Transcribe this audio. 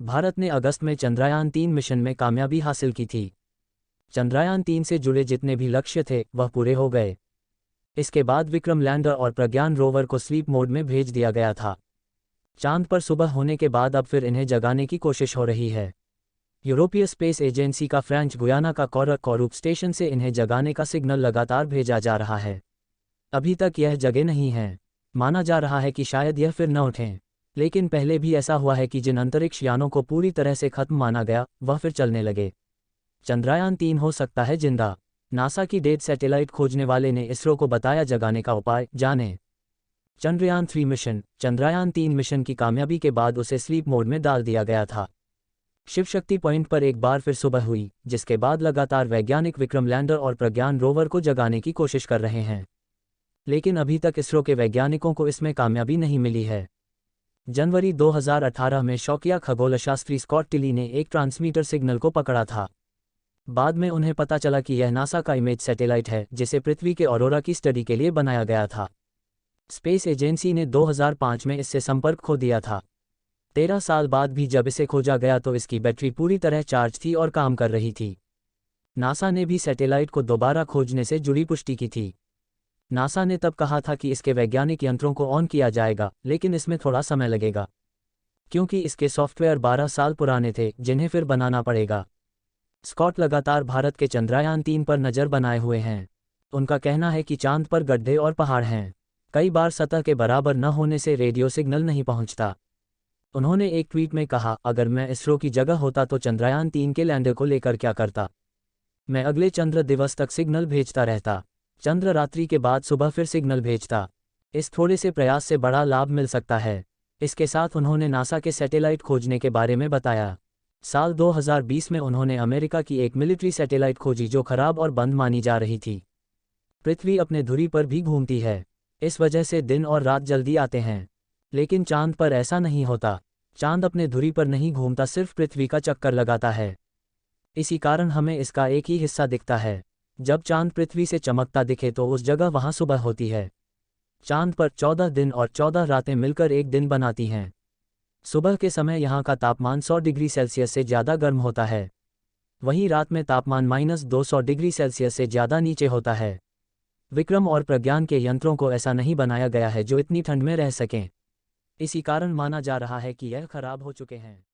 भारत ने अगस्त में चंद्रयान-3 मिशन में कामयाबी हासिल की थी। चंद्रयान-3 से जुड़े जितने भी लक्ष्य थे वह पूरे हो गए। इसके बाद विक्रम लैंडर और प्रज्ञान रोवर को स्लीप मोड में भेज दिया गया था। चांद पर सुबह होने के बाद अब फिर इन्हें जगाने की कोशिश हो रही है। यूरोपीय स्पेस एजेंसी का फ्रेंच गुयाना का कोरुप स्टेशन से इन्हें जगाने का सिग्नल लगातार भेजा जा रहा है। अभी तक यह जगे नहीं हैं। माना जा रहा है कि शायद यह फिर न उठें। लेकिन पहले भी ऐसा हुआ है कि जिन अंतरिक्ष यानों को पूरी तरह से खत्म माना गया वह फिर चलने लगे। चंद्रयान-3 हो सकता है जिंदा। नासा की डेड सैटेलाइट खोजने वाले ने इसरो को बताया जगाने का उपाय, जानें। चंद्रयान-3 मिशन। चंद्रयान-3 मिशन की कामयाबी के बाद उसे स्लीप मोड में डाल दिया गया था। शिव शक्ति पॉइंट पर एक बार फिर सुबह हुई, जिसके बाद लगातार वैज्ञानिक विक्रम लैंडर और प्रज्ञान रोवर को जगाने की कोशिश कर रहे हैं। लेकिन अभी तक इसरो के वैज्ञानिकों को इसमें कामयाबी नहीं मिली है। जनवरी 2018 में शौकिया खगोलशास्त्री स्कॉट टिली ने एक ट्रांसमीटर सिग्नल को पकड़ा था। बाद में उन्हें पता चला कि यह नासा का इमेज सैटेलाइट है जिसे पृथ्वी के ऑरोरा की स्टडी के लिए बनाया गया था। स्पेस एजेंसी ने 2005 में इससे संपर्क खो दिया था। 13 साल बाद भी जब इसे खोजा गया तो इसकी बैटरी पूरी तरह चार्ज थी और काम कर रही थी। नासा ने भी सैटेलाइट को दोबारा खोजने से जुड़ी पुष्टि की थी। नासा ने तब कहा था कि इसके वैज्ञानिक यंत्रों को ऑन किया जाएगा, लेकिन इसमें थोड़ा समय लगेगा क्योंकि इसके सॉफ्टवेयर 12 साल पुराने थे जिन्हें फिर बनाना पड़ेगा। स्कॉट लगातार भारत के चंद्रयान-3 पर नज़र बनाए हुए हैं। उनका कहना है कि चांद पर गड्ढे और पहाड़ हैं। कई बार सतह के बराबर न होने से रेडियो सिग्नल नहीं पहुंचता। उन्होंने एक ट्वीट में कहा, अगर मैं इसरो की जगह होता तो चंद्रयान-3 के लैंडर को लेकर क्या करता। मैं अगले चंद्र दिवस तक सिग्नल भेजता रहता। चंद्र रात्रि के बाद सुबह फिर सिग्नल भेजता। इस थोड़े से प्रयास से बड़ा लाभ मिल सकता है। इसके साथ उन्होंने नासा के सैटेलाइट खोजने के बारे में बताया। साल 2020 में उन्होंने अमेरिका की एक मिलिट्री सैटेलाइट खोजी जो खराब और बंद मानी जा रही थी। पृथ्वी अपने धुरी पर भी घूमती है, इस वजह से दिन और रात जल्दी आते हैं। लेकिन चांद पर ऐसा नहीं होता। चांद अपने धुरी पर नहीं घूमता, सिर्फ पृथ्वी का चक्कर लगाता है। इसी कारण हमें इसका एक ही हिस्सा दिखता है। जब चांद पृथ्वी से चमकता दिखे तो उस जगह वहां सुबह होती है। चांद पर 14 दिन और 14 रातें मिलकर एक दिन बनाती हैं। सुबह के समय यहाँ का तापमान 100 डिग्री सेल्सियस से ज़्यादा गर्म होता है, वहीं रात में तापमान -200 डिग्री सेल्सियस से ज़्यादा नीचे होता है। विक्रम और प्रज्ञान के यंत्रों को ऐसा नहीं बनाया गया है जो इतनी ठंड में रह सकें। इसी कारण माना जा रहा है कि यह खराब हो चुके हैं।